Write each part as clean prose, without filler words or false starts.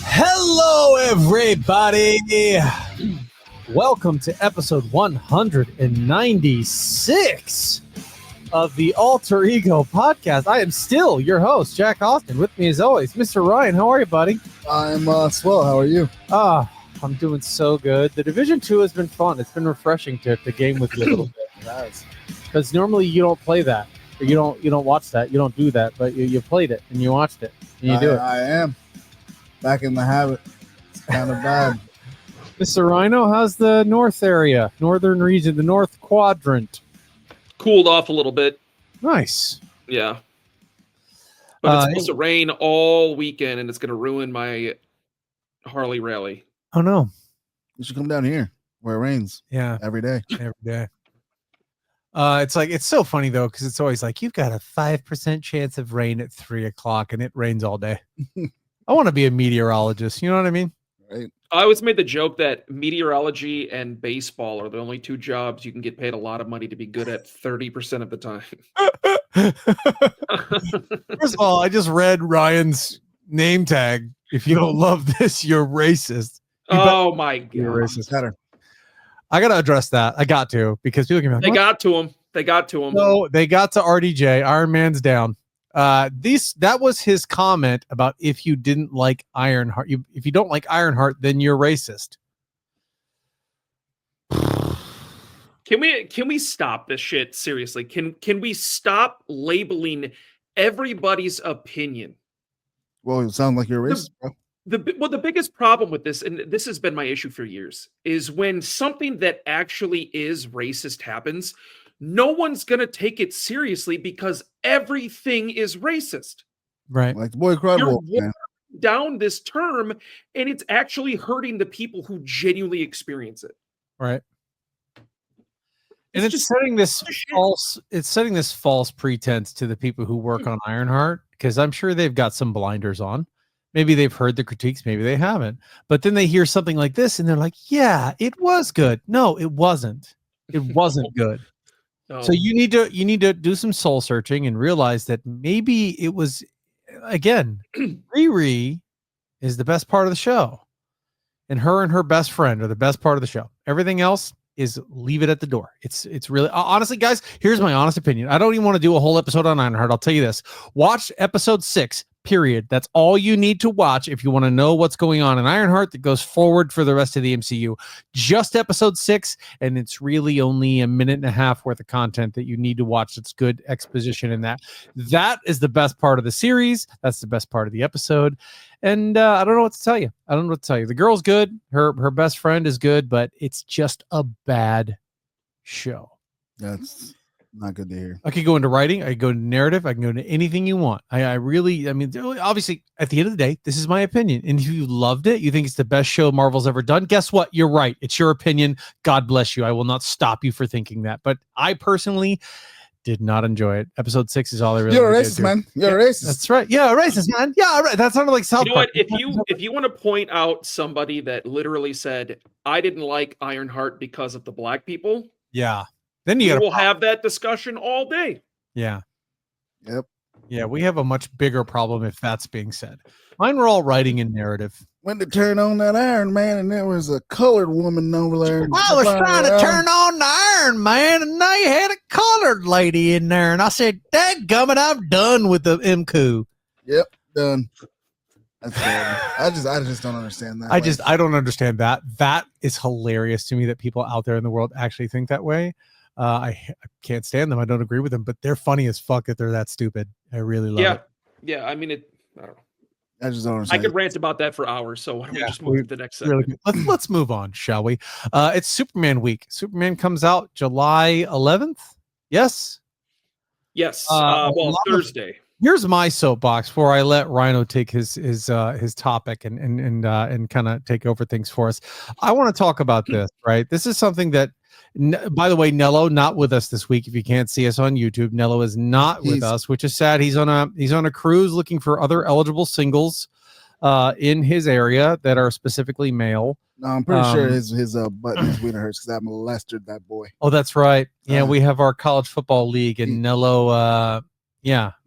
Hello, everybody. Welcome to episode 196 of the Alter Ego Podcast. I am still your host, Jack Austin. With me, as always, Mr. Ryan. How are you, buddy? I'm swell. How are you? I'm doing so good. The Division 2 has been fun. It's been refreshing to game with you a little bit. Because normally you don't play that. Or you don't watch that. You don't do that. But you played it and you watched it. And you do it. I am back in the habit. It's kind of bad. Mr. Rhino, how's the northern region, the north quadrant? Cooled off a little bit. Nice. Yeah. But it's supposed to rain all weekend, and it's going to ruin my Harley rally. Oh, no. You should come down here where it rains. Yeah. Every day. Every day. It's so funny, though, because it's always like, you've got a 5% chance of rain at 3 o'clock, and it rains all day. I want to be a meteorologist. You know what I mean? Right. I always made the joke that meteorology and baseball are the only two jobs you can get paid a lot of money to be good at 30% of the time. First of all, I just read Ryan's name tag. If you don't love this, you're racist. Oh my God. You're racist. I got to address that. I got to, because people can be like, They got to him. No, they got to RDJ. Iron Man's down. That was his comment about if you didn't like Ironheart. If you don't like Ironheart, then you're racist. Can we stop this shit? Seriously. Can we stop labeling everybody's opinion? Well, you sound like you're racist, bro. The biggest problem with this, and this has been my issue for years, is when something that actually is racist happens, no one's going to take it seriously because everything is racist. Right. Like the boy cried wolf, man. Down this term, and it's actually hurting the people who genuinely experience it. Right. And it's setting this false pretense to the people who work on Ironheart, because I'm sure they've got some blinders on. Maybe they've heard the critiques, maybe they haven't. But then they hear something like this and they're like, yeah, it was good. No, it wasn't. It wasn't good. No. So you need to do some soul searching and realize that maybe it was, again, Riri is the best part of the show. And her best friend are the best part of the show. Everything else is leave it at the door. It's really, honestly, guys, here's my honest opinion. I don't even want to do a whole episode on Ironheart. I'll tell you this. Watch episode 6. Period. That's all you need to watch if you want to know what's going on in Ironheart that goes forward for the rest of the MCU. Just episode 6, and it's really only a minute and a half worth of content that you need to watch. It's good exposition in that. That is the best part of the series. That's the best part of the episode. And I don't know what to tell you. The girl's good. Her best friend is good, but it's just a bad show. That's not good to hear. I could go into writing. I could go into narrative. I can go into anything you want. I mean, obviously, at the end of the day, this is my opinion. And if you loved it, you think it's the best show Marvel's ever done, guess what? You're right. It's your opinion. God bless you. I will not stop you for thinking that. But I personally did not enjoy it. Episode 6 is all I really. You're a racist, man. You're a racist. That's right. Yeah, a racist, man. Yeah, right. That sounded like South Park. You know what? If you want to point out somebody that literally said, I didn't like Ironheart because of the black people. Yeah. Then you will have that discussion all day. Yeah. Yep. Yeah, we have a much bigger problem if that's being said. Mine were all writing and narrative. Went to turn on that Iron Man, and there was a colored woman over there. I was trying to turn on the Iron Man, and they had a colored lady in there. And I said, dadgummit, I'm done with the MCU. Yep, done. That's bad. I just don't understand that. I don't understand that. That is hilarious to me that people out there in the world actually think that way. I can't stand them. I don't agree with them, but they're funny as fuck if they're that stupid. I really love it. Yeah. I mean, I don't know. I just don't understand. I could rant about that for hours. So why don't we just move to the next segment? Really let's move on, shall we? It's Superman week. Superman comes out July 11th. Yes. Yes. Thursday. Here's my soapbox before I let Rhino take his topic and kind of take over things for us. I want to talk about this, right? This is something that, by the way, Nello not with us this week. If you can't see us on YouTube, Nello is not with us, which is sad. He's on a cruise looking for other eligible singles in his area that are specifically male. No, I'm pretty sure his buttons wiener hurts because I molested that boy. Oh, that's right. Yeah, we have our college football league, and Nello,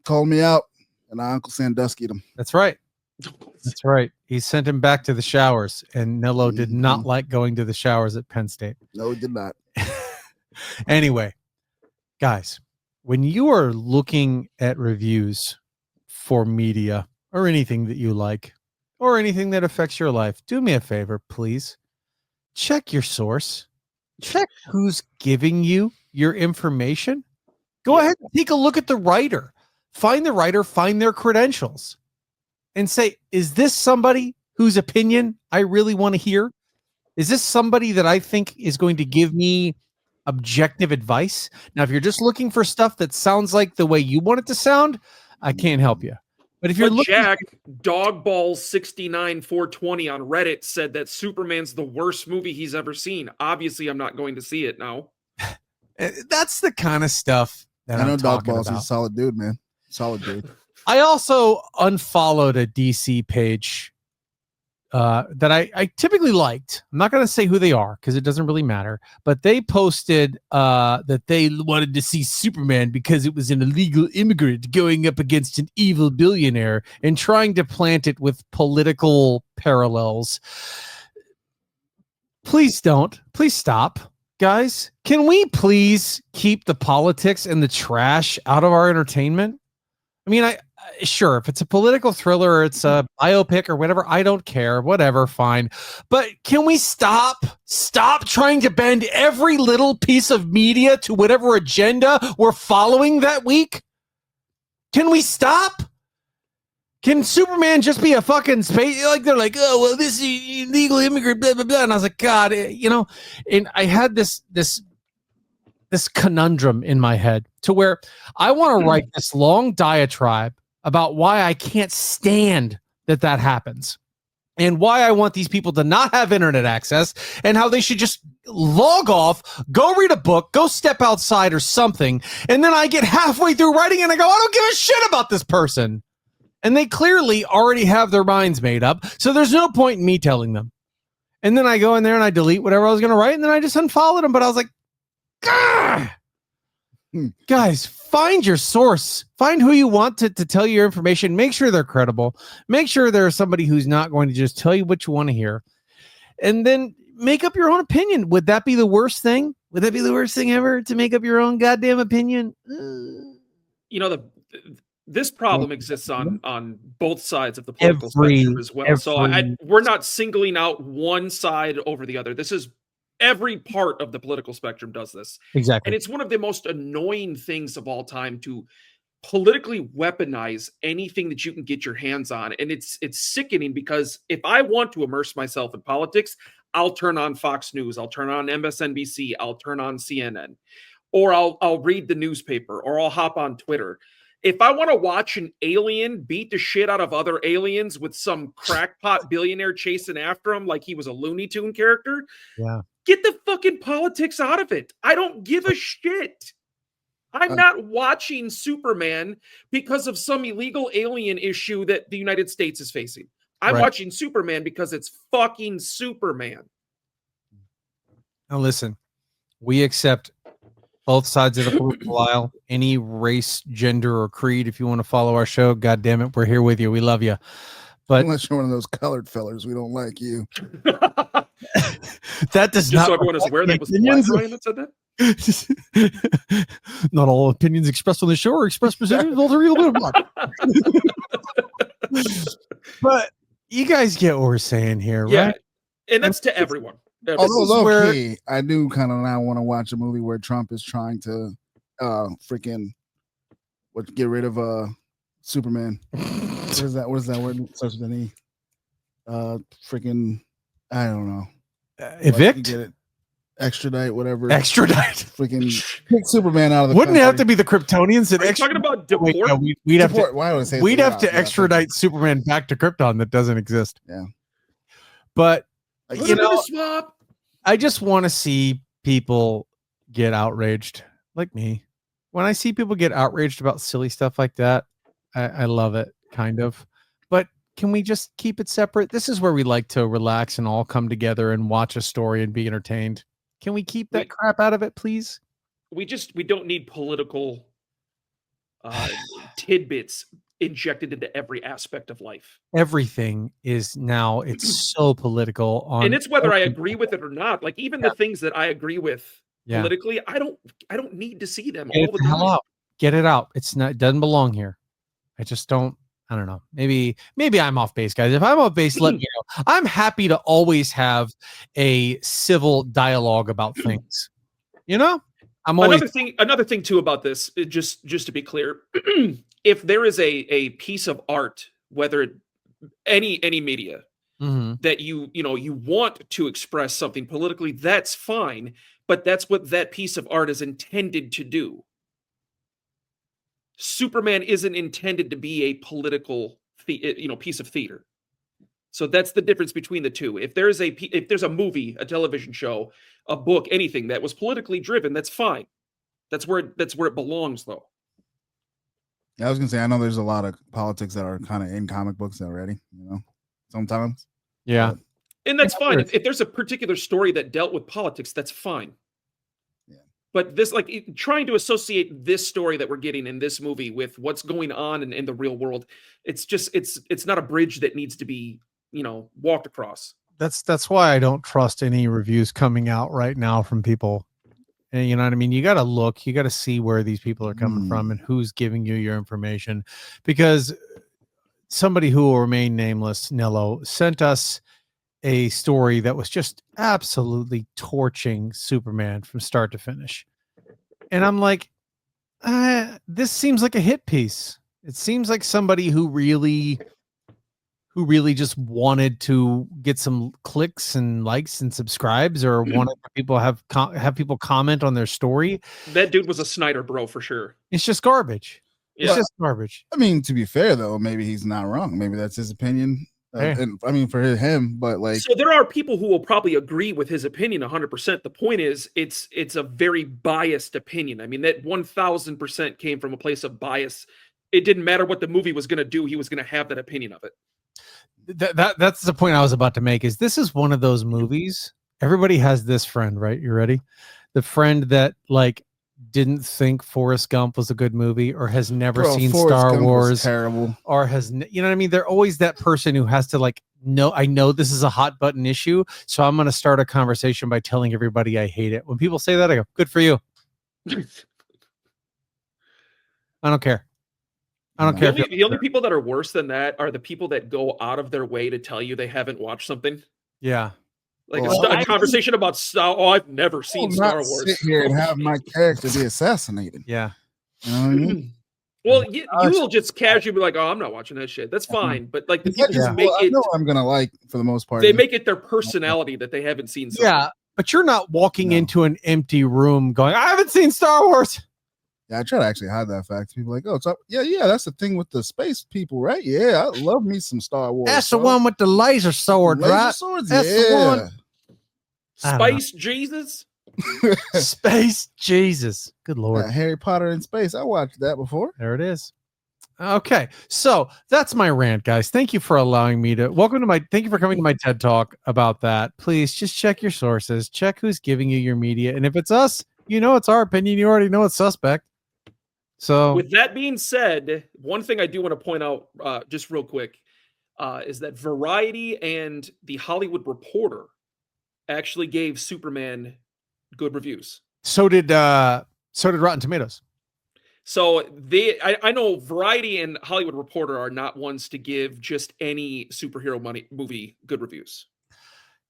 called me out. And Uncle Sandusky him. That's right. That's right. He sent him back to the showers, and Nello did not like going to the showers at Penn State. No, he did not. Anyway, guys, when you are looking at reviews for media or anything that you like or anything that affects your life, do me a favor, please. Check your source. Check who's giving you your information. Go ahead and take a look at the writer. Find the writer, find their credentials, and say, is this somebody whose opinion I really want to hear? Is this somebody that I think is going to give me objective advice? Now, if you're just looking for stuff that sounds like the way you want it to sound, I can't help you. But if you're looking, Jack, Dogballs69420 on Reddit said that Superman's the worst movie he's ever seen. Obviously, I'm not going to see it now. That's the kind of stuff that I know I'm talking Dogballs is a about. solid dude, man. Solid dude. I also unfollowed a DC page that I typically liked. I'm not going to say who they are because it doesn't really matter. But they posted that they wanted to see Superman because it was an illegal immigrant going up against an evil billionaire and trying to plant it with political parallels. Please don't. Please stop. Guys, can we please keep the politics and the trash out of our entertainment? I mean, sure, if it's a political thriller or it's a biopic or whatever, I don't care. Whatever, fine. But can we stop trying to bend every little piece of media to whatever agenda we're following that week? Can we stop? Can Superman just be a fucking space? Like, they're like, oh, well, this is illegal immigrant, blah, blah, blah. And I was like, God, and I had this conundrum in my head to where I want to write this long diatribe about why I can't stand that happens and why I want these people to not have internet access and how they should just log off, go read a book, go step outside or something. And then I get halfway through writing and I go, I don't give a shit about this person. And they clearly already have their minds made up. So there's no point in me telling them. And then I go in there and I delete whatever I was going to write. And then I just unfollowed them. But I was like, guys, find your source. Find who you want to tell you your information. Make sure they're credible. Make sure there's somebody who's not going to just tell you what you want to hear. And then make up your own opinion. Would that be the worst thing? Would that be the worst thing ever, to make up your own goddamn opinion? You know, this problem exists on both sides of the political spectrum as well. So we're not singling out one side over the other. This is every part of the political spectrum does this. Exactly. And it's one of the most annoying things of all time to politically weaponize anything that you can get your hands on. And it's sickening because if I want to immerse myself in politics, I'll turn on Fox News, I'll turn on MSNBC, I'll turn on CNN, or I'll read the newspaper, or I'll hop on Twitter. If I want to watch an alien beat the shit out of other aliens with some crackpot billionaire chasing after him like he was a Looney Tune character, get the fucking politics out of it. I don't give a shit. I'm not watching Superman because of some illegal alien issue that the United States is facing. I'm watching Superman because it's fucking Superman. Now listen, we accept both sides of the political aisle, any race, gender, or creed. If you want to follow our show, God damn it, we're here with you. We love you. But unless you're one of those colored fellers, we don't like you. That does Just not. So everyone is aware, that was Black Ryan that said that. Not all opinions expressed on the show are expressed specifically. But you guys get what we're saying here, right? And that's to everyone. Although low-key, I do kind of now want to watch a movie where Trump is trying to get rid of Superman. What is that word? Starts with an E. I don't know. Evict? Get it. Extradite, whatever. Extradite. Freaking kick Superman out of the Wouldn't country. it have to be the Kryptonians that talking about deport? Wait, no, we'd have Deport. to. Why would I say We'd have to extradite Superman back to Krypton that doesn't exist. Yeah. But swap. I just want to see people get outraged, like me. When I see people get outraged about silly stuff like that, I love it, kind of. But can we just keep it separate? This is where we like to relax and all come together and watch a story and be entertained. Can we keep that crap out of it, please? We don't need political tidbits injected into every aspect of life. Everything is now, it's so political on, and it's whether I agree with it or not. Like even the things that I agree with yeah. politically, I don't need to see them Get all it the the hell time. out. Get it out. It's not, it doesn't belong here. I just don't, I don't know. Maybe I'm off base, guys. If I'm off base, let me know. I'm happy to always have a civil dialogue about things. You know? I'm always Another thing too about this, just to be clear, if there is a piece of art, whether any media Mhm. that you want to express something politically, that's fine, but that's what that piece of art is intended to do. Superman isn't intended to be a political piece of theater. So that's the difference between the two. If there's a movie, a television show, a book, anything that was politically driven, that's fine. That's where it belongs, though. Yeah, I was gonna say, I know there's a lot of politics that are kind of in comic books already, sometimes. Yeah. And that's Yeah, fine. If there's a particular story that dealt with politics, that's fine. Yeah. But this, trying to associate this story that we're getting in this movie with what's going on in the real world, it's just it's not a bridge that needs to be walked across. That's why I don't trust any reviews coming out right now from people. And you know what I mean? You got to look, you got to see where these people are coming from and who's giving you your information, because somebody who will remain nameless, Nillo, sent us a story that was just absolutely torching Superman from start to finish. And I'm like, this seems like a hit piece. It seems like somebody who really just wanted to get some clicks and likes and subscribes, or wanted people have people comment on their story. That dude was a Snyder bro for sure. It's just garbage. Yeah. It's just garbage. I mean, to be fair though, maybe he's not wrong. Maybe that's his opinion. Hey. And I mean, for him, but like, so there are people who will probably agree with his opinion 100%. The point is, it's a very biased opinion. I mean, that 1000% came from a place of bias. It didn't matter what the movie was going to do; he was going to have that opinion of it. That's the point I was about to make. Is this is one of those movies? Everybody has this friend, right? You ready? The friend that like didn't think Forrest Gump was a good movie, or has never seen Forrest Star Gump Wars, was terrible, or has, you know what I mean? They're always that person who has to like, no, I know this is a hot button issue, so I'm going to start a conversation by telling everybody I hate it. When people say that, I go, good for you. I don't care. I don't care. The only people that are worse than that are the people that go out of their way to tell you they haven't watched something. Yeah. Like a conversation about I've never seen Star Wars. Sit here and have my character be assassinated. Yeah. You know what I mean? Well, you will just casually be like, "Oh, I'm not watching that shit." That's fine, but like the people who make it, I know I'm gonna like for the most part. They make it their personality that they haven't seen. Something. Yeah, but you're not walking into an empty room going, "I haven't seen Star Wars." Yeah, I try to actually hide that fact. People are like, oh, so yeah, that's the thing with the space people, right? Yeah, I love me some Star Wars. That's the one with the laser sword, right? Swords? That's the one. Space Jesus. Space Jesus. Good Lord. Harry Potter in space. I watched that before. There it is. Okay, so that's my rant, guys. Thank you for allowing me to thank you for coming to my TED Talk about that. Please just check your sources, check who's giving you your media, and if it's us, it's our opinion. You already know it's suspect. So with that being said, one thing I do want to point out just real quick is that Variety and The Hollywood Reporter actually gave Superman good reviews. So did Rotten Tomatoes. So I know Variety and Hollywood Reporter are not ones to give just any superhero movie good reviews.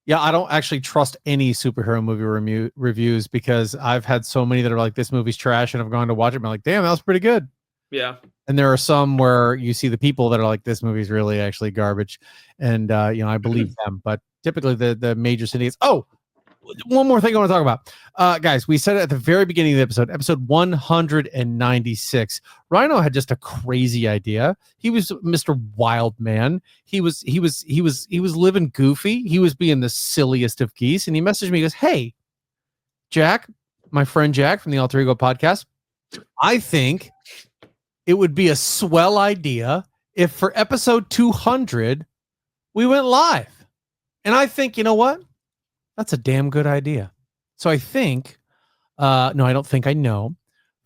Yeah, I don't actually trust any superhero movie reviews, because I've had so many that are like, this movie's trash, and I've gone to watch it and I'm like, damn, that was pretty good. Yeah. And there are some where you see the people that are like, this movie's really actually garbage. And, I believe them. But typically the major syndicates. Oh, one more thing I want to talk about. Guys, we said it at the very beginning of the episode 196. Rhino had just a crazy idea. He was Mr. Wild Man. He was living goofy. He was being the silliest of geese. And he messaged me, he goes, hey, Jack, my friend Jack from the Alter Ego podcast, I think it would be a swell idea if for episode 200 we went live. And I think, you know what? That's a damn good idea. So I think, no, I don't think, I know.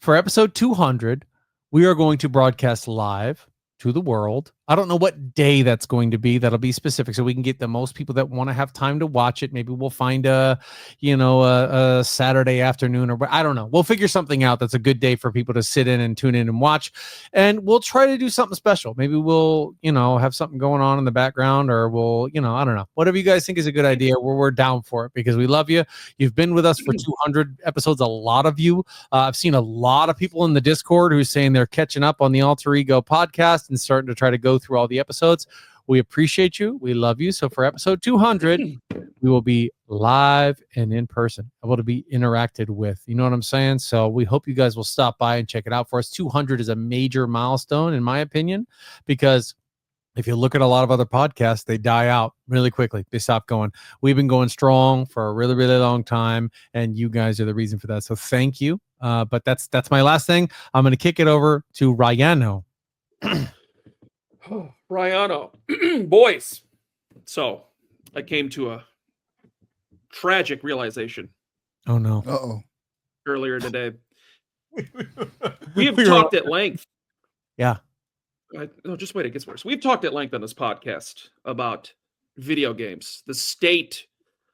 For episode 200, we are going to broadcast live to the world. I don't know what day that's going to be. That'll be specific so we can get the most people that want to have time to watch it. Maybe we'll find a Saturday afternoon, or I don't know. We'll figure something out that's a good day for people to sit in and tune in and watch. And we'll try to do something special. Maybe we'll, have something going on in the background, or we'll, I don't know. Whatever you guys think is a good idea, we're down for it because we love you. You've been with us for 200 episodes. A lot of you. I've seen a lot of people in the Discord who's saying they're catching up on the Alter Ego podcast and starting to try to go through all the episodes. We appreciate you. We love you. So for episode 200, we will be live and in person, able to be interacted with. You know what I'm saying? So we hope you guys will stop by and check it out for us. 200 is a major milestone, in my opinion, because if you look at a lot of other podcasts, they die out really quickly. They stop going. We've been going strong for a really, really long time, and you guys are the reason for that. So thank you. But that's my last thing. I'm going to kick it over to Ryano. Ryano. Boys. So I came to a tragic realization. Oh, no. Uh-oh. Earlier today. We have talked at length. Yeah. No, just wait, it gets worse. We've talked at length on this podcast about video games. The state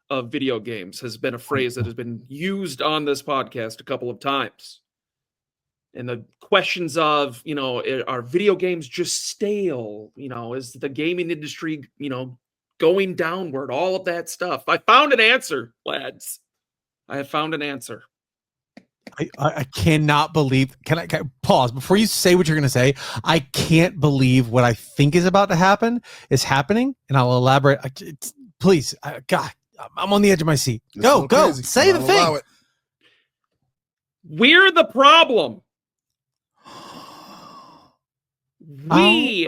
of video games has been a phrase that has been used on this podcast a couple of times. And the questions of, are video games just stale? Is the gaming industry, going downward? All of that stuff. I found an answer, lads. I have found an answer. I cannot believe. Can I pause before you say what you're going to say? I can't believe what I think is about to happen is happening, and I'll elaborate. Please, God, I'm on the edge of my seat. Go, crazy. Say the thing. We're the problem. We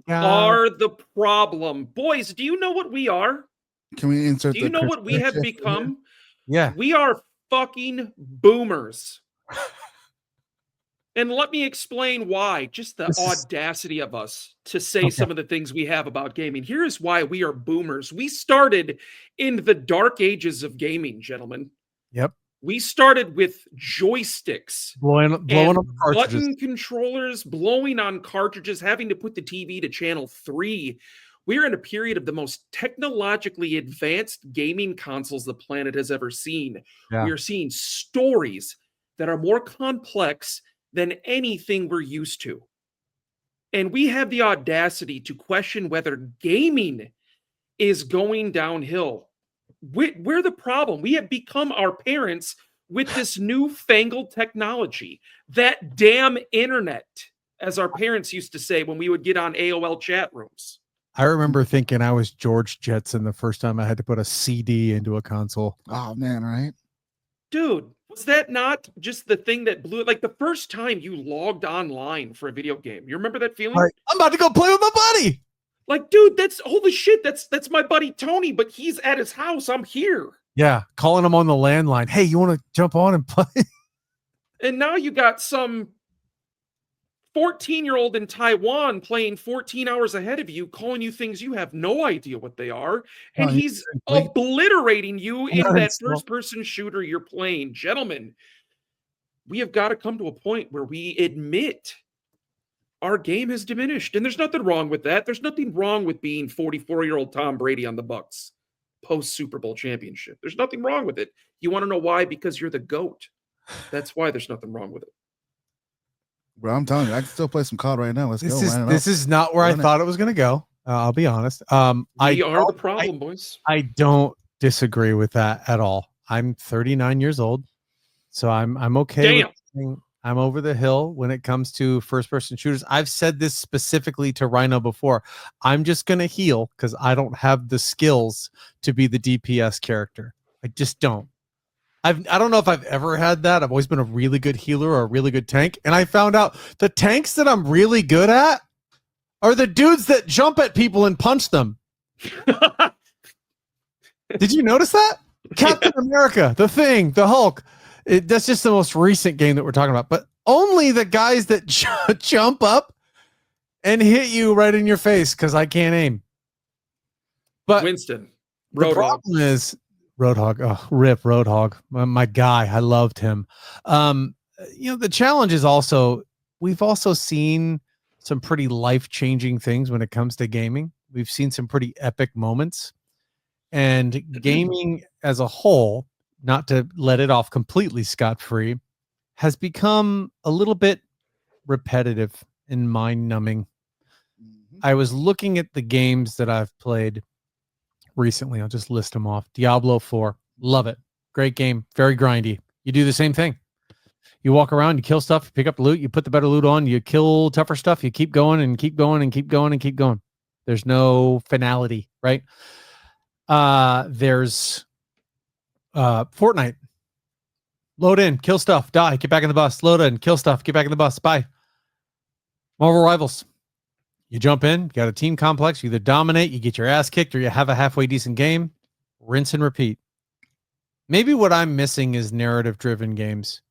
are the problem. Boys, do you know what we are? Can we insert? Do you know what we have become? Yeah, we are fucking boomers. And let me explain why. Just the audacity of us to say some of the things we have about gaming. Here is why we are boomers. We started in the dark ages of gaming, gentlemen. Yep. We started with joysticks, blowing up button controllers, blowing on cartridges, having to put the TV to channel 3. We're in a period of the most technologically advanced gaming consoles the planet has ever seen. Yeah. We are seeing stories that are more complex than anything we're used to. And we have the audacity to question whether gaming is going downhill. We're the problem. We have become our parents with this newfangled technology. That damn internet, as our parents used to say when we would get on AOL chat rooms. I remember thinking I was George Jetson the first time I had to put a CD into a console. Oh, man, right? Dude, was that not just the thing that blew it? Like the first time you logged online for a video game. You remember that feeling? Right. I'm about to go play with my buddy. Like, dude, that's holy shit. That's my buddy Tony, but he's at his house. I'm here. Yeah, calling him on the landline. Hey, you want to jump on and play? And now you got some 14-year-old in Taiwan playing 14 hours ahead of you, calling you things you have no idea what they are, and he's obliterating you in that first-person shooter you're playing. Gentlemen, we have got to come to a point where we admit our game has diminished, and there's nothing wrong with that. There's nothing wrong with being 44-year-old Tom Brady on the Bucs post-Super Bowl championship. There's nothing wrong with it. You want to know why? Because you're the GOAT. That's why there's nothing wrong with it. Bro, I'm telling you, I can still play some COD right now. Let's go. This is not where I thought it was going to go. I'll be honest. We are the problem, boys. I don't disagree with that at all. I'm 39 years old, so I'm okay. I'm over the hill when it comes to first-person shooters. I've said this specifically to Rhino before. I'm just going to heal because I don't have the skills to be the DPS character. I just don't. I don't know if I've ever had that. I've always been a really good healer or a really good tank. And I found out the tanks that I'm really good at are the dudes that jump at people and punch them. Did you notice that? Captain America, The Thing, The Hulk. That's just the most recent game that we're talking about. But only the guys that jump up and hit you right in your face because I can't aim. But Winston, the problem is Roadhog. Oh, rip Roadhog. My guy. I loved him. The challenge is also, we've also seen some pretty life-changing things when it comes to gaming. We've seen some pretty epic moments, and gaming as a whole, not to let it off completely scot-free, has become a little bit repetitive and mind-numbing. I was looking at the games that I've played recently. I'll just list them off. Diablo 4, love it. Great game, very grindy. You do the same thing. You walk around, you kill stuff, you pick up loot, you put the better loot on, you kill tougher stuff, you keep going and keep going and keep going and keep going. There's no finality, right? There's Fortnite. Load in, kill stuff, die, get back in the bus. Load in, kill stuff, get back in the bus. Bye. Marvel Rivals. You jump in, you got a team complex, you either dominate, you get your ass kicked, or you have a halfway decent game. Rinse and repeat. Maybe what I'm missing is narrative-driven games.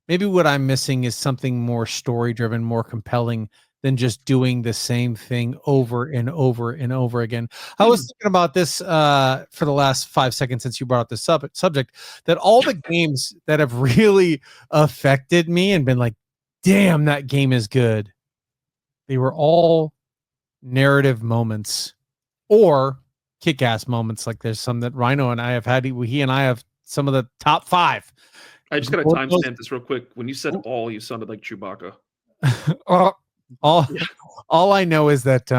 Maybe what I'm missing is something more story-driven, more compelling than just doing the same thing over and over and over again. I was thinking about this for the last 5 seconds since you brought up this subject, that all the games that have really affected me and been like, damn, that game is good, they were all narrative moments or kick-ass moments. Like there's some that Rhino and I have had. He and I have some of the top 5. I just got to timestamp this real quick. When you said all, you sounded like Chewbacca. all I know is that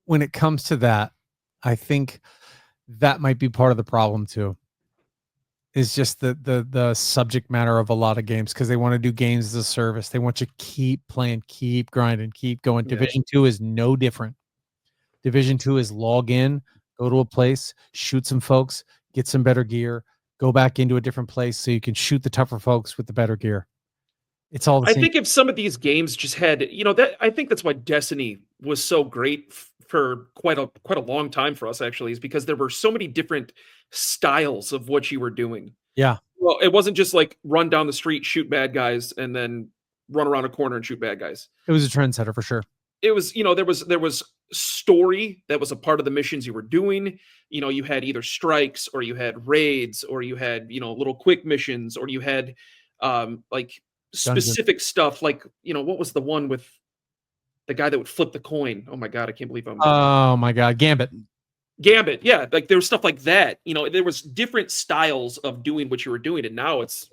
when it comes to that, I think that might be part of the problem too. Is just the subject matter of a lot of games, because they want to do games as a service. They want you to keep playing, keep grinding, keep going. Yeah. Division 2 is no different. Division 2 is log in, go to a place, shoot some folks, get some better gear, go back into a different place so you can shoot the tougher folks with the better gear. It's all the same. I think if some of these games just had, that I think that's why Destiny was so great for quite a long time for us, actually, is because there were so many different styles of what you were doing. Yeah. Well, it wasn't just like run down the street, shoot bad guys, and then run around a corner and shoot bad guys. It was a trendsetter for sure. It was, there was story that was a part of the missions you were doing. You had either strikes, or you had raids, or you had, little quick missions, or you had like specific stuff. Like, what was the one with the guy that would flip the coin? Oh my God, I can't believe Oh my God, Gambit. Yeah. Like there was stuff like that. There was different styles of doing what you were doing, and now it's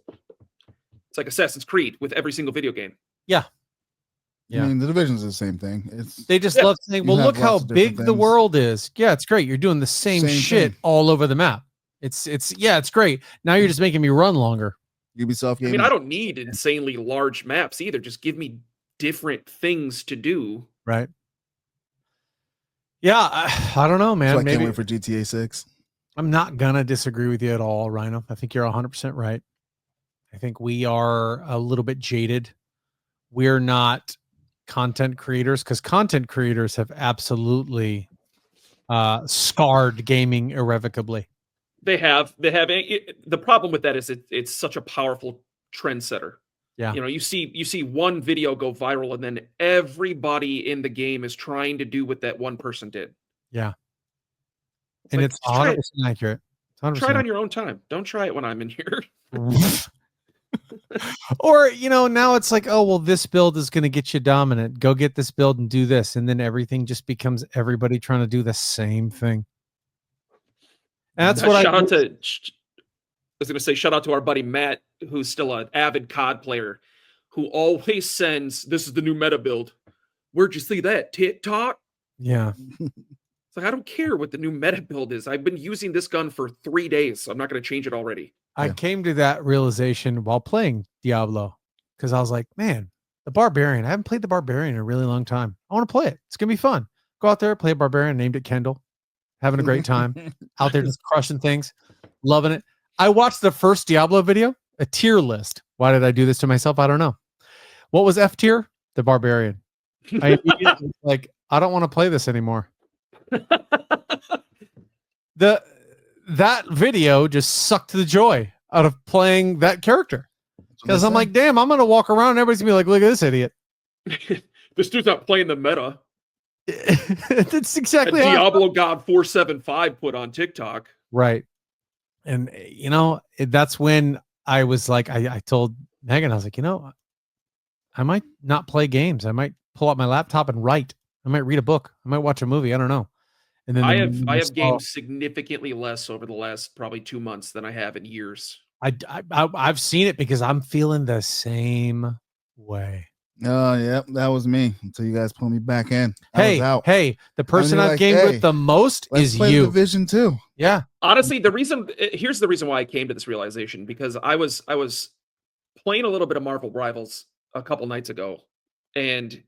like Assassin's Creed with every single video game. Yeah. I mean, the Division's the same thing. They just love saying, well, look how big the world is. Yeah, it's great. You're doing the same shit all over the map. It's great. Now you're just making me run longer. Ubisoft game. I mean, I don't need insanely large maps either. Just give me different things to do. Right. Yeah, I don't know, man. So I can't wait for GTA 6. I'm not gonna disagree with you at all, Rhino. I think you're 100% right. I think we are a little bit jaded. We're not content creators, because content creators have absolutely scarred gaming irrevocably. They have. The problem with that is it's such a powerful trendsetter. Yeah. You see one video go viral, and then everybody in the game is trying to do what that one person did. Yeah. And it's 100% accurate. Try it on your own time. Don't try it when I'm in here. Or, now it's like, oh, well, this build is going to get you dominant. Go get this build and do this. And then everything just becomes everybody trying to do the same thing. And that's what I was going to say, shout out to our buddy Matt, who's still an avid COD player, who always sends, this is the new meta build. Where'd you see that? TikTok? Yeah. It's like, I don't care what the new meta build is. I've been using this gun for 3 days, so I'm not going to change it already. I came to that realization while playing Diablo, because I was like, man, the Barbarian. I haven't played the Barbarian in a really long time. I want to play it. It's going to be fun. Go out there, play a Barbarian, named it Kendall. Having a great time. Out there just crushing things. Loving it. I watched the first Diablo video, a tier list. Why did I do this to myself? I don't know. What was F tier? The Barbarian. I immediately was like, I don't want to play this anymore. That video just sucked the joy out of playing that character, because I'm like, damn, I'm gonna walk around and everybody's gonna be like, look at this idiot. This dude's not playing the meta. That's exactly how Diablo God 475 put on TikTok. Right. And that's when I was like, I told Megan, I was like, I might not play games. I might pull out my laptop and write. I might read a book. I might watch a movie. I don't know. And then I have gamed significantly less over the last probably 2 months than I have in years. I've seen it because I'm feeling the same way. Oh, yeah, that was me until you guys pull me back in. Hey, the person I've gamed with the most is play you. Division 2. Yeah. Honestly, here's the reason why I came to this realization, because I was playing a little bit of Marvel Rivals a couple nights ago, and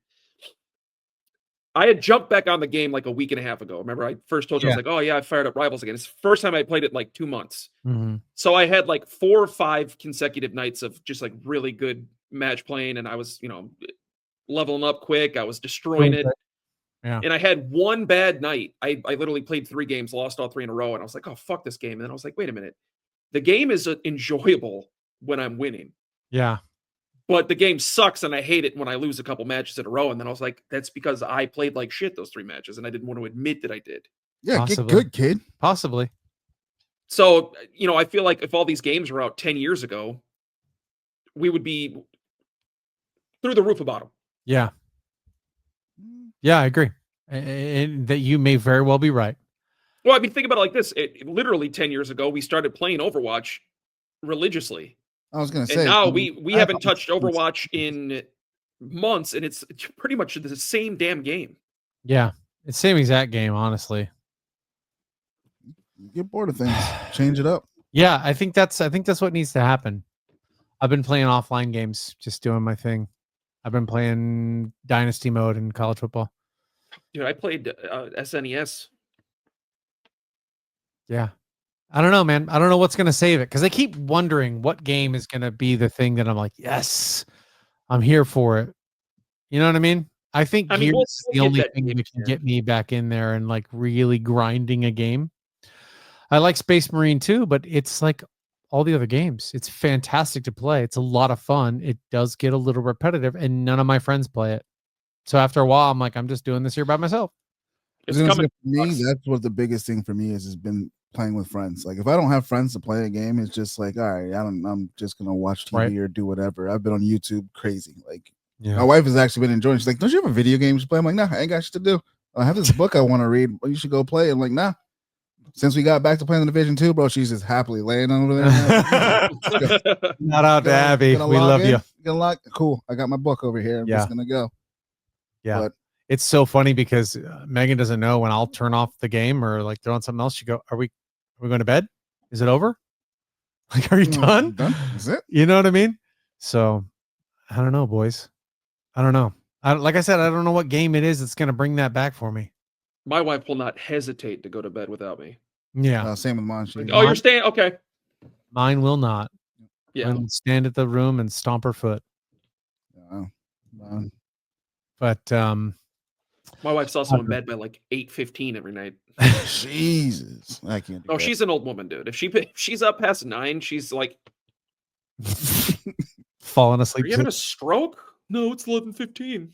I had jumped back on the game like a week and a half ago. Remember, I first told you I was like, "Oh yeah, I fired up Rivals again." It's the first time I played it in like 2 months. Mm-hmm. So I had like 4 or 5 consecutive nights of just like really good match playing, and I was, leveling up quick. I was destroying it. Yeah. And I had one bad night. I literally played 3 games, lost all 3 in a row, and I was like, "Oh fuck this game." And then I was like, "Wait a minute, the game is enjoyable when I'm winning." Yeah. But the game sucks, and I hate it when I lose a couple matches in a row. And then I was like, that's because I played like shit those 3 matches, and I didn't want to admit that I did. Yeah, Possibly. get good, kid. Possibly. So, I feel like if all these games were out 10 years ago, we would be through the roof about them. Yeah. Yeah, I agree. And that you may very well be right. Well, I mean, think about it like this. Literally 10 years ago, we started playing Overwatch religiously. I was going to And say. now we haven't touched Overwatch in months, and it's pretty much the same damn game. Yeah. It's the same exact game, honestly. Get bored of things. Change it up. Yeah, I think that's what needs to happen. I've been playing offline games, just doing my thing. I've been playing Dynasty mode in college football. Dude, I played SNES. Yeah. I don't know, man. I don't know what's going to save it, because I keep wondering what game is going to be the thing that I'm like, yes, I'm here for it. You know what I mean? I think Gears is the only thing that can get me back in there and like really grinding a game. I like Space Marine too, but it's like all the other games. It's fantastic to play. It's a lot of fun. It does get a little repetitive, and none of my friends play it. So after a while, I'm like, I'm just doing this here by myself. It's coming. For me, that's what the biggest thing for me has been playing with friends. Like if I don't have friends to play a game, it's just like, all right, I'm just gonna watch TV or do whatever. I've been on YouTube crazy. Like my wife has actually been enjoying. She's like, "Don't you have a video game to play?" I'm like, "Nah, I ain't got shit to do. I have this book I want to read. You should go play." I'm like, "Nah." Since we got back to playing the Division 2, bro, she's just happily laying over there. Not out to Abby. We love you. Cool. I got my book over here. I'm just gonna go. Yeah. But it's so funny because Megan doesn't know when I'll turn off the game or like throw on something else. She go, Are we going to bed? Is it over? Like, are you done? Is it? You know what I mean? So I don't know, boys. I don't know. Like I said, I don't know what game it is that's going to bring that back for me. My wife will not hesitate to go to bed without me. Yeah. Same with mine. Like, you're staying? Okay. Mine will not. Yeah. And stand at the room and stomp her foot. But my wife's also in bed by like 8:15 every night. Jesus, I can't. Oh, she's an old woman, dude. If she's up past 9, she's like falling asleep. Are you having a stroke? No, it's 11:15.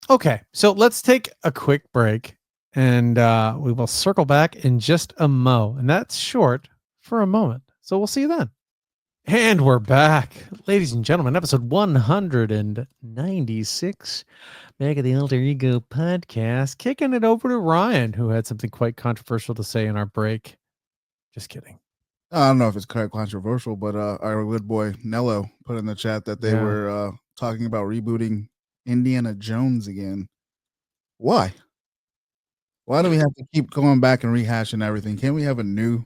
Okay, so let's take a quick break, and we will circle back in just a mo, and that's short for a moment. So we'll see you then. And we're back, ladies and gentlemen, episode 196, back at the Alter Ego podcast, kicking it over to Ryan, who had something quite controversial to say in our break. Just kidding. I don't know if it's quite controversial, but our good boy Nello put in the chat that they were talking about rebooting Indiana Jones again. Why? Why do we have to keep going back and rehashing everything? Can't we have a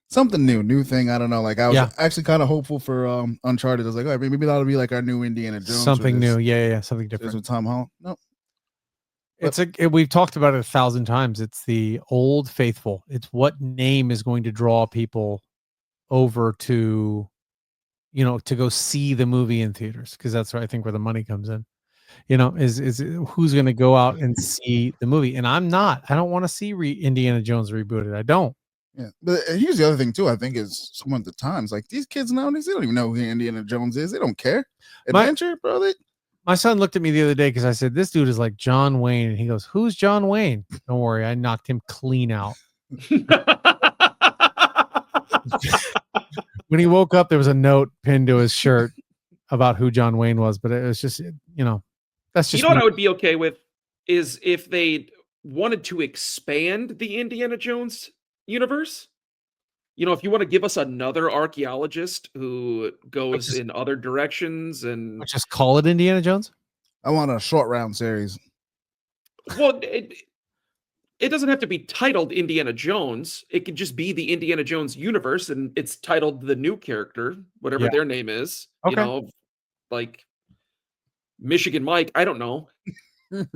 something new thing? I don't know. Like I was actually kind of hopeful for Uncharted. I was like, all right, maybe that'll be like our new Indiana Jones. Something new. Yeah. Something different. With Tom Holland. No. We've talked about it 1,000 times. It's the old faithful. It's what name is going to draw people over to, to go see the movie in theaters, because that's where I think where the money comes in. Is who's going to go out and see the movie? And I don't want to see Indiana Jones rebooted. I don't. Yeah, but here's the other thing too. I think is some of the times, like these kids nowadays, they don't even know who Indiana Jones is. They don't care. Adventure, bro. My son looked at me the other day because I said, "This dude is like John Wayne," and he goes, "Who's John Wayne?" Don't worry, I knocked him clean out. When he woke up, there was a note pinned to his shirt. about who John Wayne was, but it was just, that's just what I would be okay with is if they wanted to expand the Indiana Jones universe. If you want to give us another archaeologist who goes in other directions and just call it Indiana Jones. I want a short round series. Well, it doesn't have to be titled Indiana Jones. It could just be the Indiana Jones universe, and it's titled the new character, whatever their name is. Okay. Like Michigan Mike. I don't know. And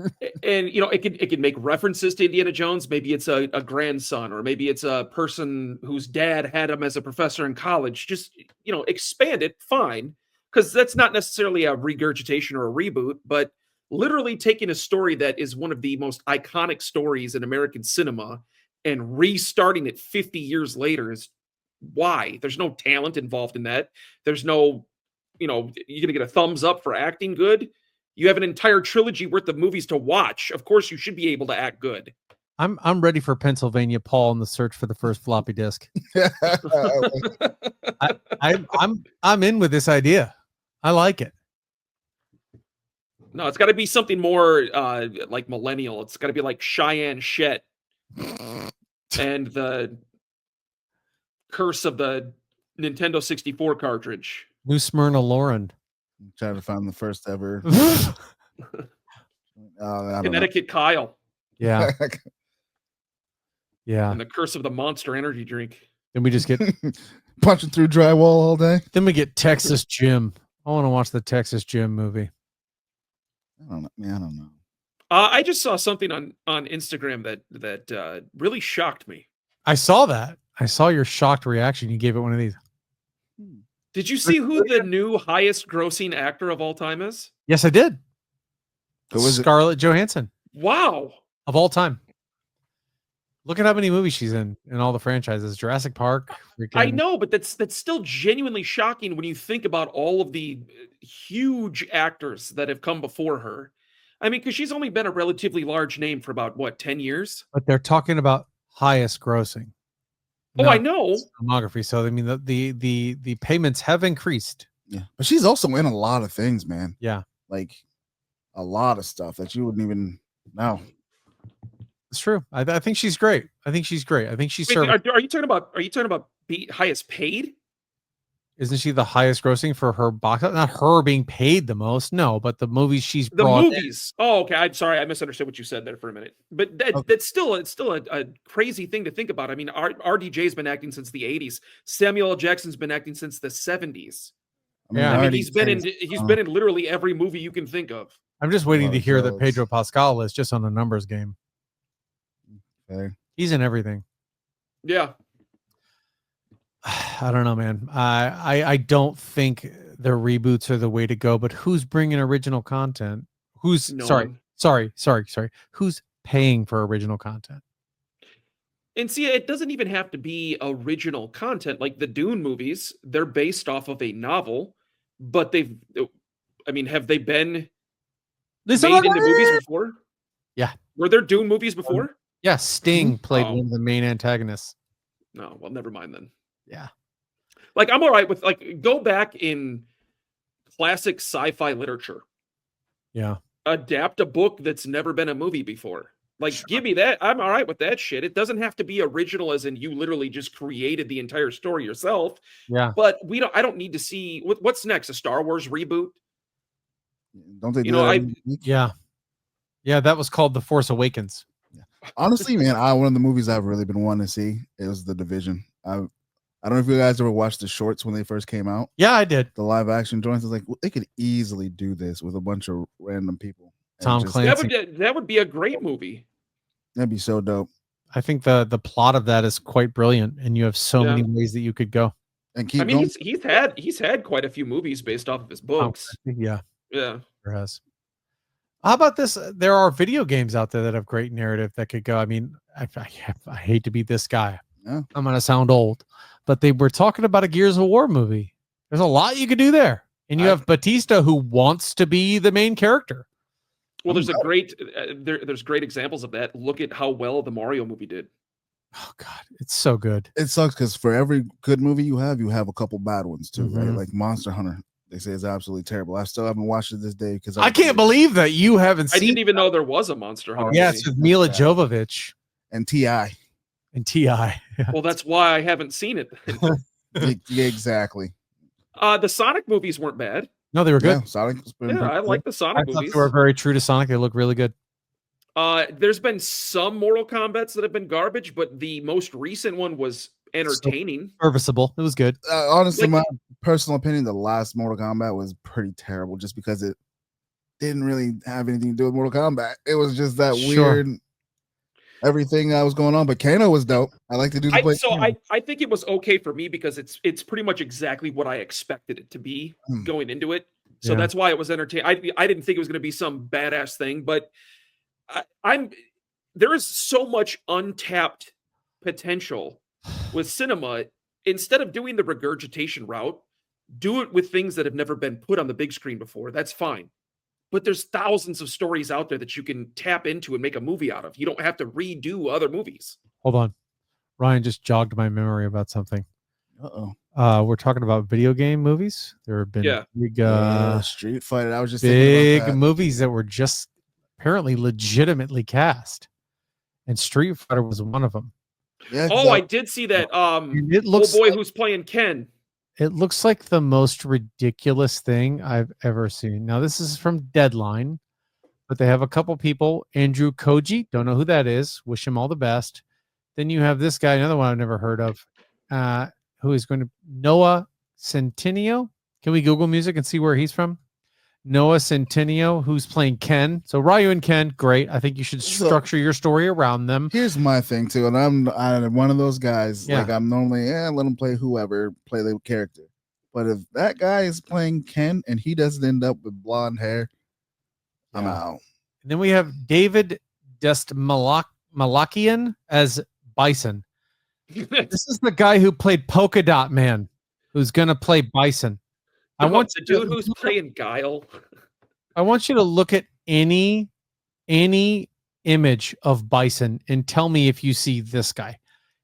it can make references to Indiana Jones. Maybe it's a grandson, or maybe it's a person whose dad had him as a professor in college. Just expand it, fine, because that's not necessarily a regurgitation or a reboot, but literally taking a story that is one of the most iconic stories in American cinema and restarting it 50 years later is why. There's no talent involved in that. There's no, you're gonna get a thumbs up for acting good. You have an entire trilogy worth of movies to watch. Of course, you should be able to act good. I'm ready for Pennsylvania Paul in the search for the first floppy disk. I'm in with this idea. I like it. No, it's got to be something more like millennial. It's got to be like Cheyenne Shet and the Curse of the Nintendo 64 cartridge. New Smyrna Lauren. I'm trying to find the first ever Connecticut Kyle. Yeah. Yeah. And the Curse of the Monster energy drink. Then we just get punching through drywall all day. Then we get Texas Jim. I want to watch the Texas Jim movie. I don't know. I just saw something on Instagram that really shocked me. I saw that. I saw your shocked reaction. You gave it one of these. Did you see who the new highest grossing actor of all time is? Yes, I did. Who is Scarlett Johansson. Wow. Of all time. Look at how many movies she's in all the franchises. Jurassic Park. I know, but that's still genuinely shocking when you think about all of the huge actors that have come before her. I mean, because she's only been a relatively large name for about 10 years. But they're talking about highest grossing. Oh, I know. Filmography. So I mean, the payments have increased. Yeah, but she's also in a lot of things, man. Yeah, like a lot of stuff that you wouldn't even know. It's true. I think she's great. I think she's great. I think she's. Wait, are you talking about highest paid? Isn't she the highest grossing for her box? Not her being paid the most, no, but the movies she's the movies. In. Oh, okay. I'm sorry, I misunderstood what you said there for a minute. But that's still a crazy thing to think about. I mean, RDJ's been acting since the 80s. Samuel L. Jackson's been acting since the 70s. I mean, he's been in literally every movie you can think of. I'm just waiting to hear that Pedro Pascal is just on a numbers game. Okay. He's in everything. Yeah. I don't know, man. I don't think the reboots are the way to go, but who's bringing original content? Sorry. Who's paying for original content? And see, it doesn't even have to be original content. Like the Dune movies, they're based off of a novel, but have they been made into movies before? Yeah. Were there Dune movies before? Yeah, Sting played one of the main antagonists. No, well, never mind then. Yeah. Like, I'm all right with, go back in classic sci-fi literature. Yeah. Adapt a book that's never been a movie before. Give me that. I'm all right with that shit. It doesn't have to be original as in you literally just created the entire story yourself. Yeah. But I don't need to see what's next, a Star Wars reboot? Don't they do that? Yeah. Yeah, that was called The Force Awakens. Yeah. Honestly, man, one of the movies I've really been wanting to see is The Division. I don't know if you guys ever watched the shorts when they first came out. Yeah, I did. The live action joints. I was like, they could easily do this with a bunch of random people. Tom Clancy. That would be a great movie. That'd be so dope. I think the plot of that is quite brilliant, and you have so many ways that you could go. And keep going. He's had quite a few movies based off of his books. Yeah. There has. How about this? There are video games out there that have great narrative that could go. I mean, I hate to be this guy. Yeah. I'm going to sound old, but they were talking about a Gears of War movie. There's a lot you could do there. And you have Batista who wants to be the main character. Well, there's there's great examples of that. Look at how well the Mario movie did. Oh God, it's so good. It sucks because for every good movie you have a couple bad ones too, right? Like Monster Hunter. They say it's absolutely terrible. I still haven't watched it this day because I can't believe that you haven't seen. I didn't even know there was a Monster Hunter. Yes, with Mila Jovovich and T.I. Well, that's why I haven't seen it. Yeah, exactly. The Sonic movies weren't bad. No, they were good. Yeah, Sonic was been I like the Sonic movies. They were very true to Sonic. They look really good. There's been some Mortal Kombats that have been garbage, but the most recent one was entertaining. Serviceable. It was good. Honestly, my personal opinion, the last Mortal Kombat was pretty terrible just because it didn't really have anything to do with Mortal Kombat. It was just that weird everything that was going on. But Kano was dope. I like to do the play. So I think it was okay for me because it's pretty much exactly what I expected it to be going into it. So that's why it was entertaining. I didn't think it was going to be some badass thing, but there is so much untapped potential with cinema. Instead of doing the regurgitation route, do it with things that have never been put on the big screen before. That's fine. But there's thousands of stories out there that you can tap into and make a movie out of. You don't have to redo other movies. Hold on. Ryan just jogged my memory about something. We're talking about video game movies. There have been big Street Fighter. I was just big thinking about that. movies that were just apparently legitimately cast. And Street Fighter was one of them. Yeah, I did see that. It looks boy who's playing Ken. It looks like the most ridiculous thing I've ever seen. Now, this is from Deadline, but they have a couple people. Andrew Koji, don't know who that is. Wish him all the best. Then you have this guy, another one I've never heard of, who is going to Noah Centineo. Can we Google music and see where he's from? Noah Centineo, who's playing Ken. So Ryu and Ken, great. I think you should structure your story around them. Here's my thing too, and I'm one of those guys. Like I'm normally, let them play whoever, play the character. But if that guy is playing Ken and he doesn't end up with blonde hair, I'm out. And then we have David Malakian as Bison. This is the guy who played Polka Dot Man, who's going to play Bison. I want the dude who's playing Guile. I want you to look at any image of Bison and tell me if you see this guy.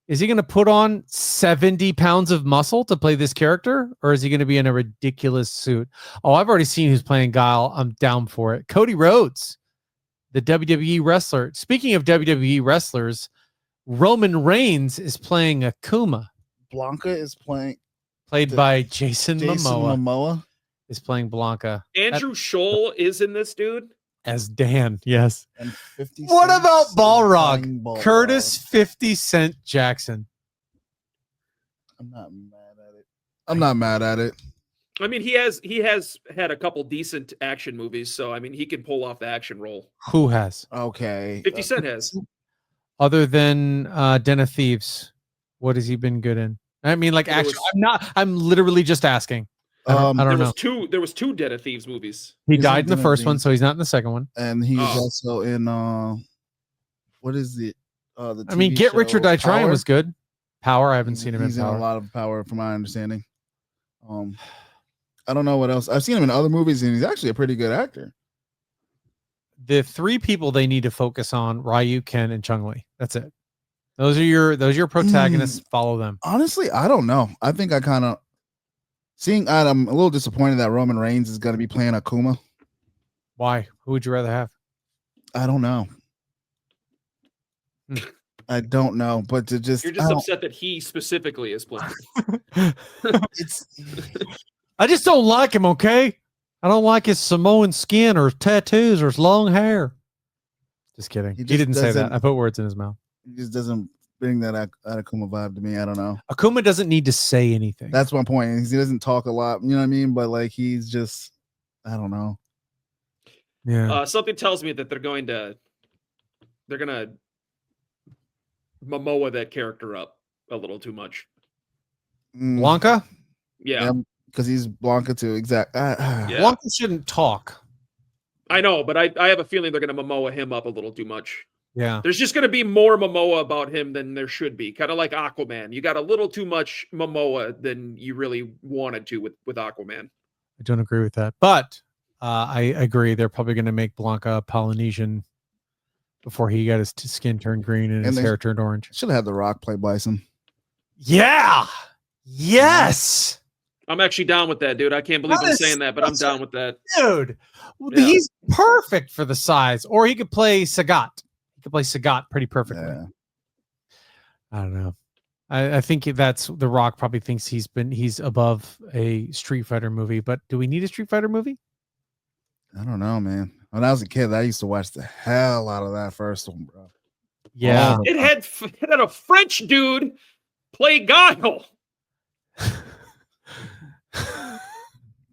Is he going to put on 70 pounds of muscle to play this character, or is he going to be in a ridiculous suit? Oh, I've already seen who's playing Guile. I'm down for it. Cody Rhodes, the WWE wrestler. Speaking of WWE wrestlers, Roman Reigns is playing Akuma. Blanca is played by Jason Momoa. Is playing Blanca. Andrew Scholl is in this, dude. As Dan, yes. And 50 what about Balrog? Curtis 50 Cent Jackson. I'm not mad at it. I mean, he has had a couple decent action movies, so I mean, he can pull off the action role. Who has? Okay. 50 Cent has. Other than Den of Thieves, what has he been good in? I mean, like, actually, I'm literally just asking. I don't know. There was two Den of Thieves movies. He died in the first one, so he's not in the second one. And he was also in what is it? The TV Get Rich or Die Trying Power? Was good. Power, I haven't seen him in Power. He's in a lot of Power, from my understanding. I don't know what else. I've seen him in other movies, and he's actually a pretty good actor. The three people they need to focus on: Ryu, Ken, and Chun-Li. That's it. Those are your protagonists. Follow them. Honestly, I don't know. I think I'm a little disappointed that Roman Reigns is going to be playing Akuma. Why? Who would you rather have? I don't know. I don't know, but you're just upset that he specifically is playing. I just don't like him. Okay, I don't like his Samoan skin or his tattoos or his long hair. Just kidding. He didn't say that. I put words in his mouth. He just doesn't bring that Akuma vibe to me. I don't know. Akuma doesn't need to say anything. That's my point. He doesn't talk a lot. You know what I mean? But like, he's just, I don't know. Yeah. Something tells me that they're gonna Momoa that character up a little too much. Blanca? Yeah. Because he's Blanca too. Exactly. Blanca shouldn't talk. I know, but I have a feeling they're going to Momoa him up a little too much. Yeah. There's just going to be more Momoa about him than there should be. Kind of like Aquaman. You got a little too much Momoa than you really wanted to with Aquaman. I don't agree with that. But I agree. They're probably going to make Blanca Polynesian before he got his skin turned green and his hair turned orange. Should have had The Rock play Bison. Yeah. Yes. I'm actually down with that, dude. I can't believe I'm saying that, but I'm down with that. Dude, he's perfect for the size. Or he could play Sagat. He could play Sagat pretty perfectly. Yeah. I don't know. I think that's The Rock probably thinks he's above a Street Fighter movie, but do we need a Street Fighter movie? I don't know, man. When I was a kid, I used to watch the hell out of that first one, bro. Yeah. It had a French dude play Guile.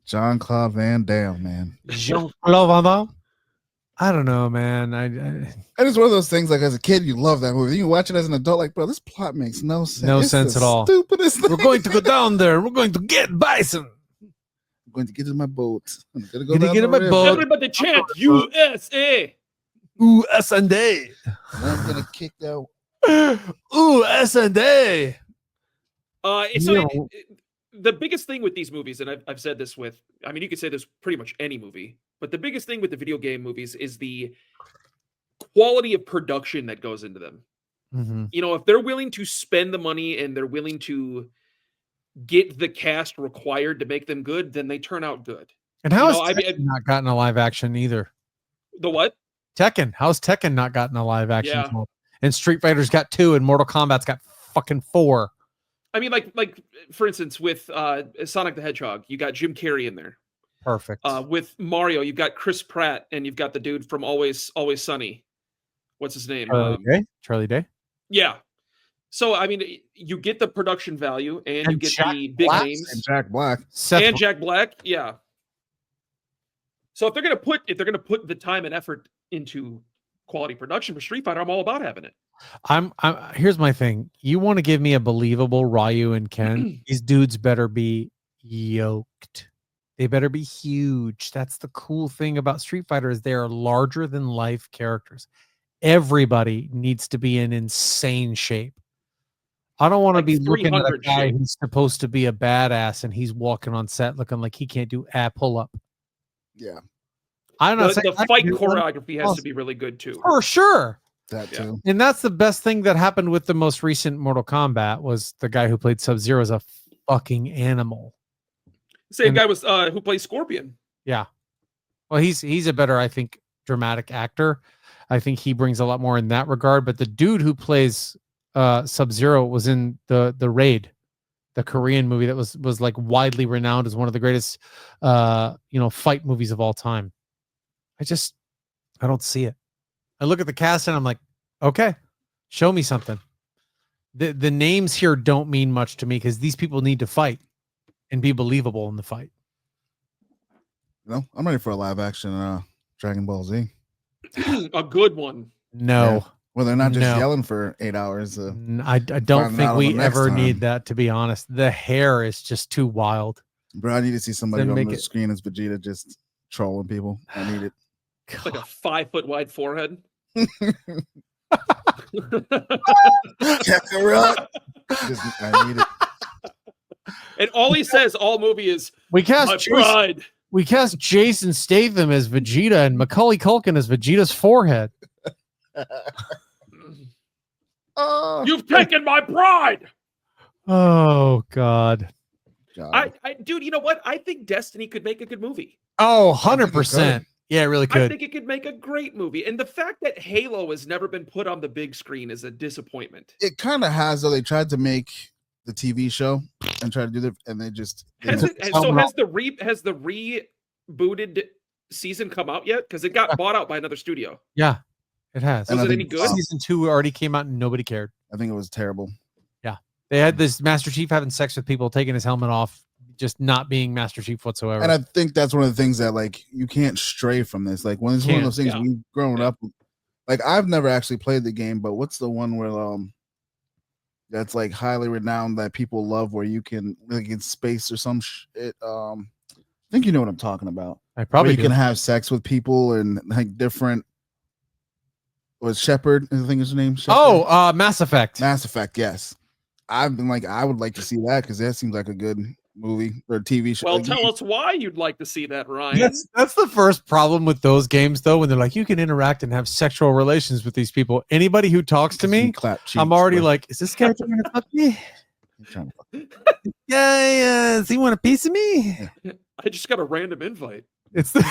Jean-Claude Van Damme, man. Jean-Claude Van Damme? I don't know, man. And it's one of those things, like, as a kid, you love that movie. You watch it as an adult, like, bro, this plot makes no sense. No sense at all. Stupidest thing. We're going to go down there. We're going to get bison. I'm going to get in my boat. I'm going to Gonna get in my boat. Everybody chant USA. Ooh, S&A. I'm going to kick out. Ooh, S&A. The biggest thing with these movies, and I've said this with, I mean, you could say this pretty much any movie, but the biggest thing with the video game movies is the quality of production that goes into them. Mm-hmm. You know, if they're willing to spend the money and they're willing to get the cast required to make them good, then they turn out good. And how has Tekken not gotten a live action either? The what? Tekken. How's Tekken not gotten a live action? Yeah. And Street Fighter's got 2 and Mortal Kombat's got fucking 4. I mean, like for instance, with Sonic the Hedgehog, you got Jim Carrey in there. Perfect. With Mario, you've got Chris Pratt, and you've got the dude from Always Sunny. What's his name? Charlie Day. Yeah. So I mean, you get the production value, and you get Jack the big Black names, and Jack Black, Jack Black. Yeah. So if they're gonna put the time and effort into quality production for Street Fighter, I'm all about having it. I'm here's my thing. You want to give me a believable Ryu and Ken? These dudes better be yoked. They better be huge. That's the cool thing about Street Fighter is they are larger than life characters. Everybody needs to be in insane shape. I don't want to be looking at a guy who's supposed to be a badass and he's walking on set looking like he can't do a pull-up. Yeah. I don't know. The fight choreography has to be really good too. For sure. That too. And that's the best thing that happened with the most recent Mortal Kombat was the guy who played Sub-Zero is a fucking animal. Same guy was who plays Scorpion. Yeah. Well, he's a better, I think, dramatic actor. I think he brings a lot more in that regard. But the dude who plays Sub-Zero was in the Raid, the Korean movie that was like widely renowned as one of the greatest fight movies of all time. I don't see it. I look at the cast and I'm like, okay, show me something. The names here don't mean much to me because these people need to fight and be believable in the fight. No, I'm ready for a live action Dragon Ball Z. A good one. No. Yeah. Well, they're not just yelling for 8 hours. I don't think we ever need that, to be honest. The hair is just too wild. Bro, I need to see somebody on the screen as Vegeta just trolling people. I need it. God. Like a 5 foot wide forehead. I need it. And all he says all movie is we cast Jason Statham as Vegeta and Macaulay Culkin as Vegeta's forehead. You've taken my pride. Oh God. Dude, you know what? I think Destiny could make a good movie. Oh, 100%. Yeah, it really could. I think it could make a great movie. And the fact that Halo has never been put on the big screen is a disappointment. It kind of has, though. They tried to make the TV show and try to do that, and they just has the rebooted season come out yet? Because it got bought out by another studio. Yeah, it has. Was it any good? Season 2 already came out and nobody cared. I think it was terrible. Yeah, they had this Master Chief having sex with people, taking his helmet off, just not being Master Chief whatsoever. And I think that's one of the things that, like, you can't stray from this. Like, when it's one of those things we've grown up. Like, I've never actually played the game, but what's the one where that's like highly renowned that people love, where you can, like, in space or some shit? I think you know what I'm talking about. I probably can have sex with people and like different. Was Shepard? I think his name. Shepard? Mass Effect. Mass Effect. Yes, I've been like, I would like to see that because that seems like a good movie or a TV show. Well, tell us why you'd like to see that, Ryan. That's the first problem with those games, though, when they're like, you can interact and have sexual relations with these people. Anybody who talks to me, I'm already like, is this guy trying to fuck me? Yeah, so you want a piece of me? Yeah. I just got a random invite. It's the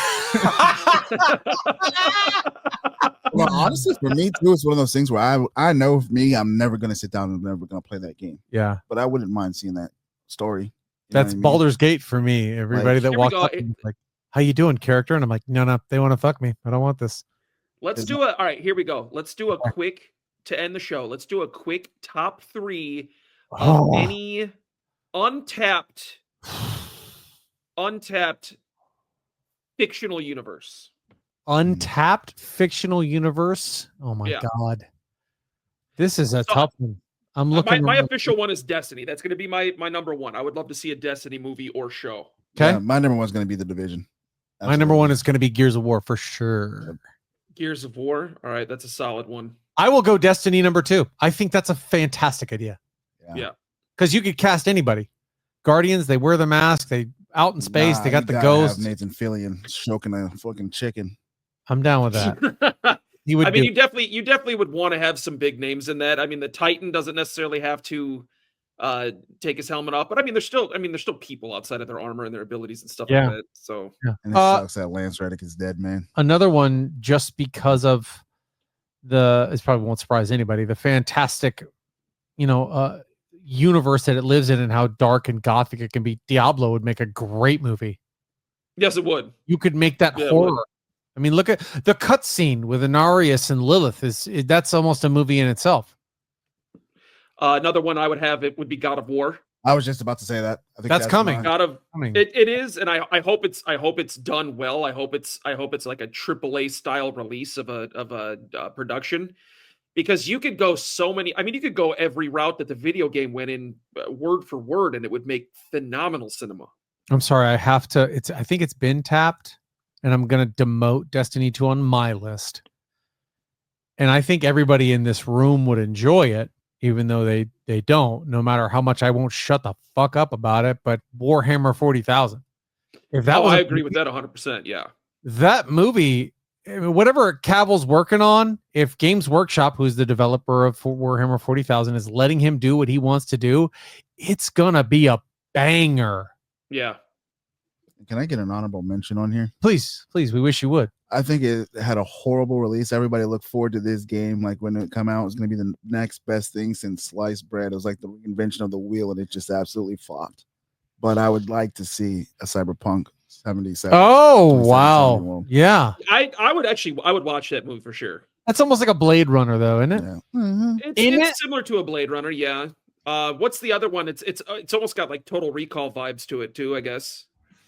Well, honestly, for me too, it's one of those things where I know for me, I'm never gonna sit down and never gonna play that game. yeah. But I wouldn't mind seeing that story. You That's know what I mean? Baldur's Gate for me. Everybody that Here we walks go. up and is like, "How you doing, character?" And I'm like, "No, they want to fuck me. I don't want this." Let's do all right, here we go. Let's do a quick to end the show. Let's do a quick top 3 of any untapped fictional universe. Untapped fictional universe. Oh my god, this is a tough one. I'm looking. My official one is Destiny. That's going to be my number 1. I would love to see a Destiny movie or show. Okay, yeah, my number 1 is going to be The Division. Absolutely. My number 1 is going to be Gears of War for sure. Gears of War. All right, that's a solid one. I will go Destiny number 2. I think that's a fantastic idea. Yeah, because you could cast anybody. Guardians, they wear the mask. They out in space. They got the ghost. Nathan Fillion choking a fucking chicken. I'm down with that. You definitely would want to have some big names in that. I mean, the Titan doesn't necessarily have to take his helmet off, but I mean, there's still people outside of their armor and their abilities and stuff like that. So and it sucks that Lance Reddick is dead, man. Another one, just because of it probably won't surprise anybody, the fantastic, universe that it lives in and how dark and gothic it can be. Diablo would make a great movie. Yes, it would. You could make that horror. I mean, look at the cutscene with Inarius and Lilith. That's almost a movie in itself. Another one I would have, it would be God of War. I was just about to say that. I think that's coming. It is, and I hope it's done well. I hope it's like a AAA style release of a production, because you could go so many. I mean, you could go every route that the video game went in, word for word, and it would make phenomenal cinema. I'm sorry, I have to. I think it's been tapped, and I'm going to demote Destiny 2 on my list. And I think everybody in this room would enjoy it, even though they don't, no matter how much I won't shut the fuck up about it. But Warhammer 40,000. If that was I agree with that 100%. Yeah. That movie, whatever Cavill's working on, if Games Workshop, who's the developer of Warhammer 40,000, is letting him do what he wants to do, it's going to be a banger. Yeah. Can I get an honorable mention on here? Please. We wish you would. I think it had a horrible release. Everybody looked forward to this game. Like when it come out, it was going to be the next best thing since sliced bread. It was like the reinvention of the wheel, and it just absolutely flopped. But I would like to see a Cyberpunk 77. Oh, wow. Yeah. I would watch that movie for sure. That's almost like a Blade Runner, though, isn't it? Yeah. Mm-hmm. It's similar to a Blade Runner, yeah. What's the other one? It's almost got like Total Recall vibes to it too, I guess.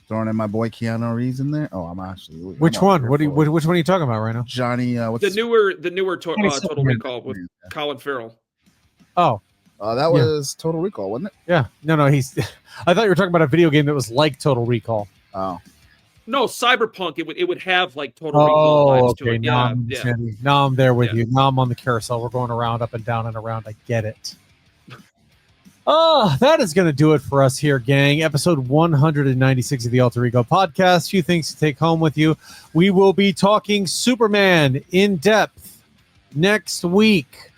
Throwing in my boy Keanu Reeves in there. Oh, I'm actually. Which one? Which one are you talking about right now? Johnny. What's the newer Total Recall with Colin Farrell. Oh, that was Total Recall, wasn't it? Yeah. No. I thought you were talking about a video game that was like Total Recall. Oh. No, Cyberpunk. It would have like Total Recall vibes to it. Yeah. Now I'm there with you. Now I'm on the carousel. We're going around, up and down and around. I get it. Oh, that is going to do it for us here, gang. Episode 196 of the Alter Ego Podcast. Few things to take home with you. We will be talking Superman in depth next week.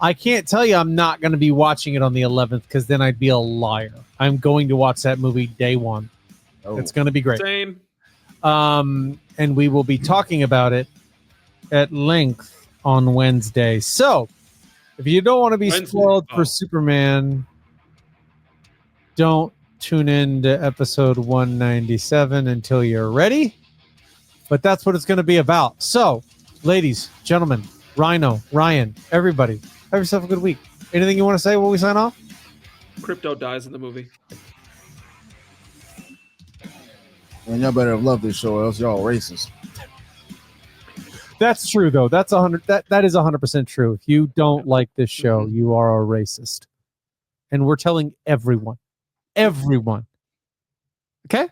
I can't tell you I'm not going to be watching it on the 11th, because then I'd be a liar. I'm going to watch that movie day one. Oh. It's going to be great. Same. And we will be talking about it at length on Wednesday. So, if you don't want to be spoiled for Superman, don't tune in to episode 197 until you're ready. But that's what it's going to be about. So, ladies, gentlemen, Rhino, Ryan, everybody, have yourself a good week. Anything you want to say while we sign off? Crypto dies in the movie. And y'all better love this show, or else y'all racist. That's true, though. That's 100. That is 100% true. If you don't like this show, you are a racist, and we're telling everyone. Okay.